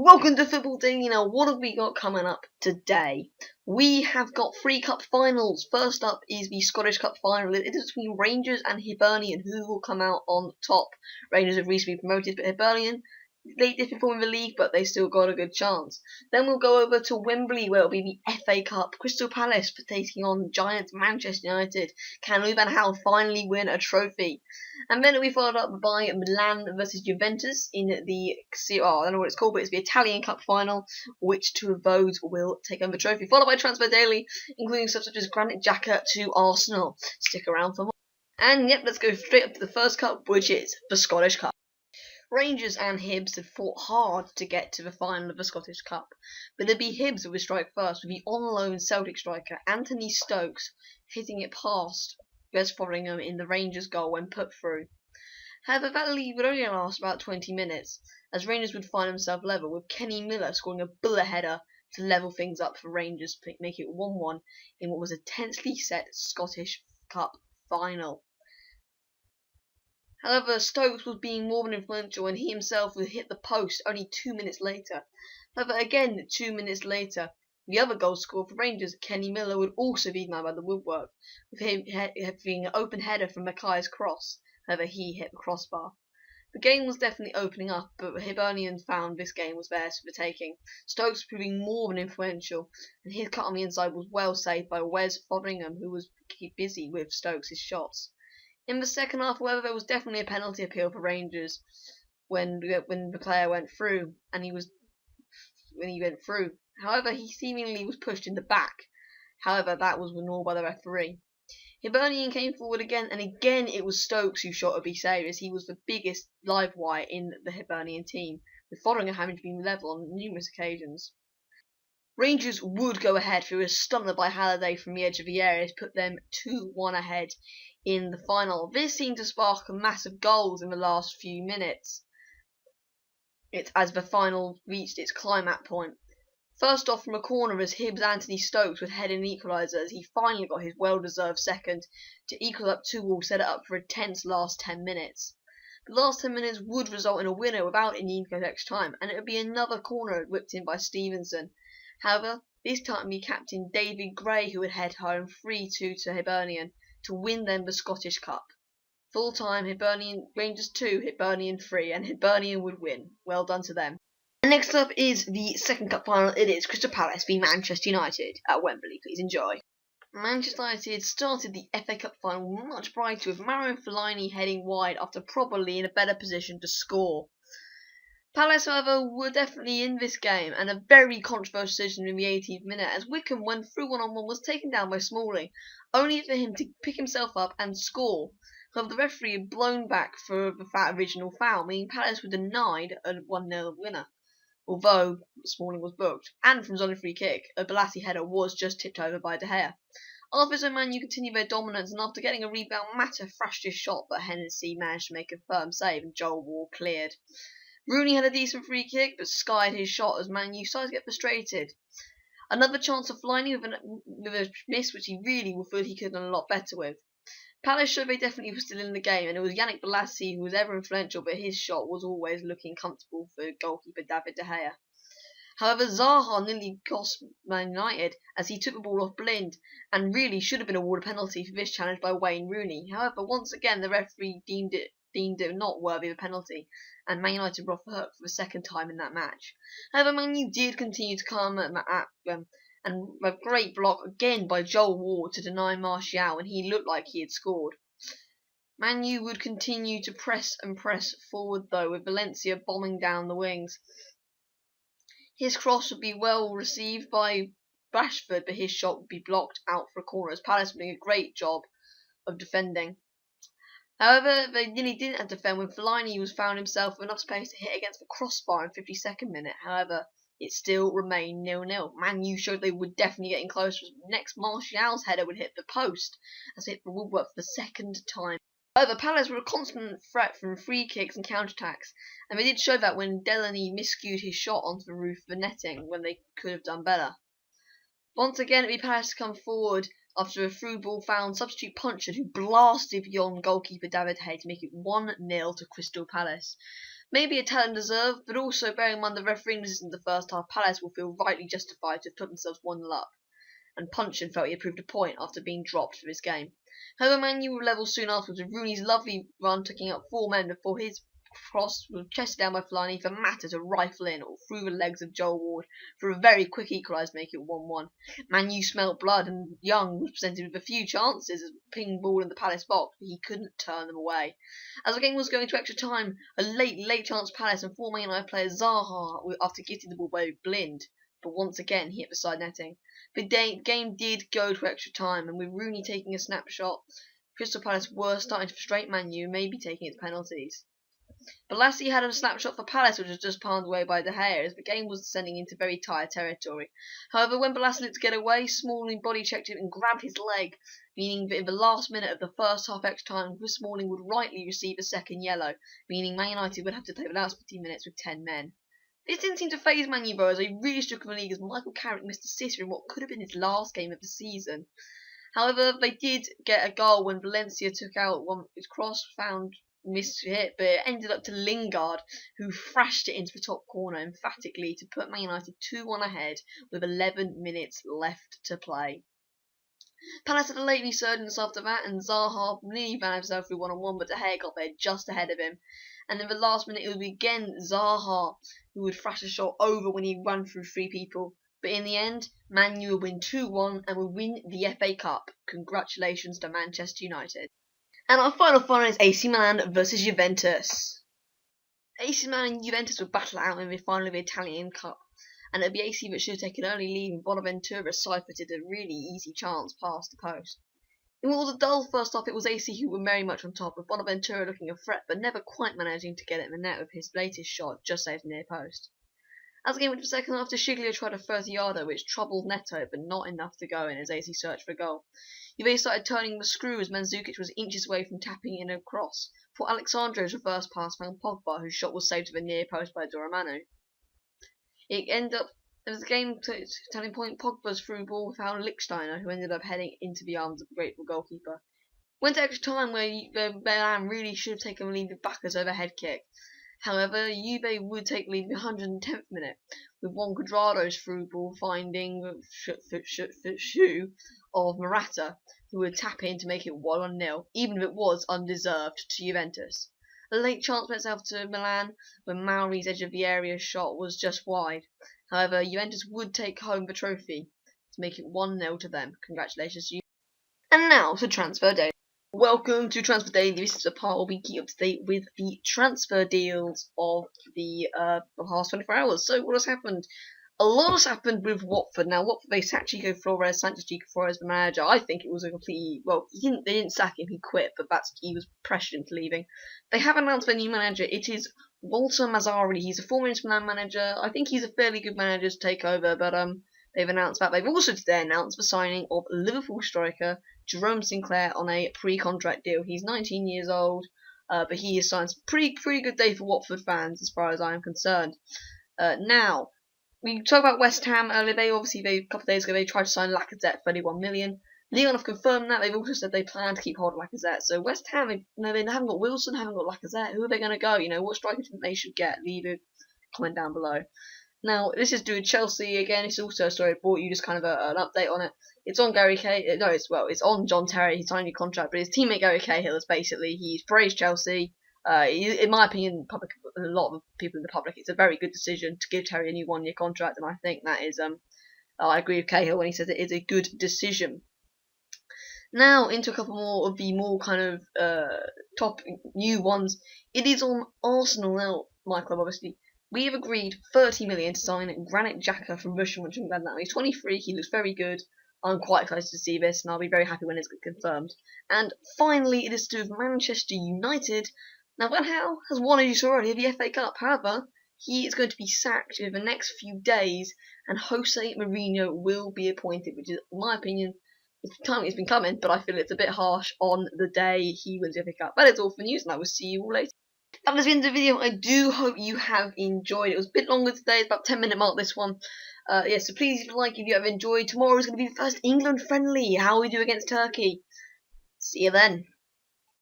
Welcome to Football Daily. Now, what have we got coming up today? We have got 3 cup finals. First up is the Scottish Cup final. It is between Rangers and Hibernian, who will come out on top. Rangers have recently promoted, but Hibernian, they did perform in the league, but they still got a good chance. Then we'll go over to Wembley, where it'll be the FA Cup. Crystal Palace for taking on Giants Manchester United. Can Louis van Gaal finally win a trophy? And then it'll be followed up by Milan versus Juventus in the, I don't know what it's called, but it's the Italian Cup final. Which two of those will take home the trophy? Followed by Transfer Daily, including stuff such as Granit Xhaka to Arsenal. Stick around for more. And yep, let's go straight up to the first cup, which is the Scottish Cup. Rangers and Hibs have fought hard to get to the final of the Scottish Cup, but it'd be Hibs who would strike first, with the on-loan Celtic striker Anthony Stokes hitting it past Wes Fotheringham in the Rangers goal when put through. However, that lead would only last about 20 minutes, as Rangers would find themselves level, with Kenny Miller scoring a bullet header to level things up for Rangers, make it 1-1 in what was a tensely set Scottish Cup final. However, Stokes was being more than influential, and he himself would hit the post only 2 minutes later. However, again 2 minutes later, the other goal scorer for Rangers, Kenny Miller, would also be denied by the woodwork, with him having an open header from Mackay's cross. However, he hit the crossbar. The game was definitely opening up, but Hibernian found this game was theirs for the taking. Stokes proving more than influential, and his cut on the inside was well saved by Wes Fotheringham, who was busy with Stokes' shots. In the second half, however, there was definitely a penalty appeal for Rangers when the player went through, and he went through. However, he seemingly was pushed in the back. However, that was ignored by the referee. Hibernian came forward again, and again it was Stokes who shot to be saved, as he was the biggest live wire in the Hibernian team, with Fotheringham having been level on numerous occasions. Rangers would go ahead through a stunner by Halliday from the edge of the area to put them 2-1 ahead in the final. This seemed to spark massive goals in the last few minutes as the final reached its climax point. First off, from a corner, as Hibs' Anthony Stokes would head in an equaliser, as he finally got his well-deserved second to equal up 2-2, set it up for a tense last 10 minutes. The last 10 minutes would result in a winner without any extra time, and it would be another corner whipped in by Stevenson. However, this time the captain David Gray who would head home 3-2 to Hibernian to win them the Scottish Cup. Full time, Rangers 2, Hibernian 3, and Hibernian would win. Well done to them. And next up is the second cup final. It is Crystal Palace v Manchester United at Wembley. Please enjoy. Manchester United started the FA Cup final much brighter, with Mario Fellaini heading wide after probably in a better position to score. Palace, however, were definitely in this game, and a very controversial decision in the 18th minute, as Wickham, when through 1-on-1, was taken down by Smalling, only for him to pick himself up and score. However, the referee had blown back for the original foul, meaning Palace were denied a 1-0 winner, although Smalling was booked. And from zone free kick, a Balassi header was just tipped over by De Gea. After this, Man U continued their dominance, and after getting a rebound, Mata thrashed his shot, but Hennessy managed to make a firm save, and Joel Ward cleared. Rooney had a decent free kick, but skied his shot as Man U started to get frustrated. Another chance of Fellaini with a miss, which he really thought he could have done a lot better with. Palace showed they definitely were still in the game, and it was Yannick Balassi who was ever influential, but his shot was always looking comfortable for goalkeeper David De Gea. However, Zaha nearly cost Man United as he took the ball off Blind, and really should have been awarded a penalty for this challenge by Wayne Rooney. However, once again the referee deemed it not worthy of a penalty, and Man United were off the hook for the second time in that match. However, Man U did continue to come at them, and a great block again by Joel Ward to deny Martial when he looked like he had scored. Man U would continue to press forward though, with Valencia bombing down the wings. His cross would be well received by Rashford, but his shot would be blocked out for a corner, as Palace were doing a great job of defending. However, they nearly didn't have to defend when Fellaini found himself with enough space to hit against the crossbar in the 52nd minute. However, it still remained 0-0. Man U showed they were definitely getting closer. Next, Martial's header would hit the post as it hit the woodwork for the second time. However, Palace were a constant threat from free kicks and counter-attacks, and they did show that when Delaney miscued his shot onto the roof of the netting when they could have done better. Once again, it would be Palace to come forward after a through ball found substitute Punchard, who blasted beyond goalkeeper David Hay to make it 1-0 to Crystal Palace. Maybe a talent deserved, but also bearing in mind the refereeing decision in the first half, Palace will feel rightly justified to have put themselves 1-0 up, and Punchin felt he had proved a point after being dropped for this game. However, Man U were level soon afterwards, with Rooney's lovely run taking up 4 men before his cross was chested down by Fellaini for Mata to rifle in or through the legs of Joel Ward for a very quick equaliser to make it 1-1. Man U smelt blood, and Young was presented with a few chances as a ping ball in the Palace box, but he couldn't turn them away. As the game was going to extra time, a late chance Palace and former Man United player Zaha, after getting the ball by Blind, but once again he hit the side netting. The game did go to extra time, and with Rooney taking a snapshot, Crystal Palace were starting to frustrate Man U, maybe taking its penalties. Balassi had a snapshot for Palace, which was just palmed away by De Gea, as the game was descending into very tired territory. However, when Balassi looked to get away, Smalling body checked him and grabbed his leg, meaning that in the last minute of the first half extra time, Smalling would rightly receive a second yellow, meaning Man United would have to play the last 15 minutes with 10 men. This didn't seem to faze Man U, though, as they really struck in the league as Michael Carrick missed a sitter in what could have been his last game of the season. However, they did get a goal when Valencia took out his cross, found missed hit, but it ended up to Lingard, who thrashed it into the top corner emphatically to put Man United 2-1 ahead with 11 minutes left to play. Palace had a late resurgence after that, and Zaha nearly ran himself through 1-on-1, but De Gea got there just ahead of him. And in the last minute, it would be again Zaha who would thrash a shot over when he ran through 3 people. But in the end, Man U would win 2-1 and would win the FA Cup. Congratulations to Manchester United. And our final is AC Milan versus Juventus. AC Milan and Juventus would battle out in the final of the Italian Cup, and it would be AC that should have taken an early lead, and Bonaventura side-footed a really easy chance past the post. In what was a dull first half, it was AC who were very much on top, with Bonaventura looking a threat but never quite managing to get it in the net with his latest shot just saved near post. As the game went to the second half, Sciglio tried a 30-yarder which troubled Neto, but not enough to go in as AC searched for a goal. Juve started turning the screw as Mandzukic was inches away from tapping in a cross, for Alexandro's reverse pass found Pogba, whose shot was saved to the near post by Doramanu. It ended up, as the game turning point, Pogba's through ball found Lichtsteiner, who ended up heading into the arms of the grateful goalkeeper. Went to extra time where Milan really should have taken the lead with Bacca's overhead kick. However, Juve would take the lead in the 110th minute, with Juan Cuadrado's through ball finding the shoe of Morata, who would tap in to make it 1-0, even if it was undeserved to Juventus. A late chance went south to Milan when Mauri's edge of the area shot was just wide. However, Juventus would take home the trophy to make it 1-0 to them. Congratulations to you. And now to Transfer Day. Welcome to Transfer Daily. This is the part where we keep up to date with the transfer deals of the past 24 hours. So what has happened? A lot has happened with Watford. Now, Watford, they sacked Sanchez Chico Flores, the manager. I think it was a completely, they didn't sack him, he quit, but he was pressured into leaving. They have announced their new manager. It is Walter Mazzarri. He's a former Inter Milan manager. I think he's a fairly good manager to take over, but they've announced that. They've also today announced the signing of Liverpool striker Jerome Sinclair on a pre-contract deal. He's 19 years old, but he has signed some pretty good day for Watford fans as far as I am concerned. Now, we talked about West Ham earlier. A couple of days ago, they tried to sign Lacazette for 31 million. Lyon have confirmed that. They've also said they plan to keep hold of Lacazette. So West Ham, they haven't got Wilson, haven't got Lacazette. Who are they going to go? What striker do you think they should get? Leave a comment down below. Now, this is doing Chelsea again. It's also a story I brought you just kind of an update on it. It's on Gary Cahill. No, it's on John Terry. He signed a contract, but his teammate Gary Cahill is he's praised Chelsea. In my opinion, a lot of people in the public, it's a very good decision to give Terry a new 1-year contract, and I think that is I agree with Cahill when he says it is a good decision. Now into a couple more of the more kind of top new ones. It is on Arsenal now, my club obviously. We have agreed 30 million to sign Granit Xhaka from Russia. Now he's 23. He looks very good. I'm quite excited to see this, and I'll be very happy when it's confirmed. And finally, it is to do with Manchester United. Now, Van Gaal has won, as you saw earlier, the FA Cup. However, he is going to be sacked in the next few days, and Jose Mourinho will be appointed, which is, in my opinion, the time it's been coming, but I feel it's a bit harsh on the day he wins the FA Cup. That is all for news, and I will see you all later. That was the end of the video. I do hope you have enjoyed. It was a bit longer today. It's about 10-minute mark, this one. So please, if you have enjoyed. Tomorrow is going to be the first England friendly. How we do against Turkey. See you then.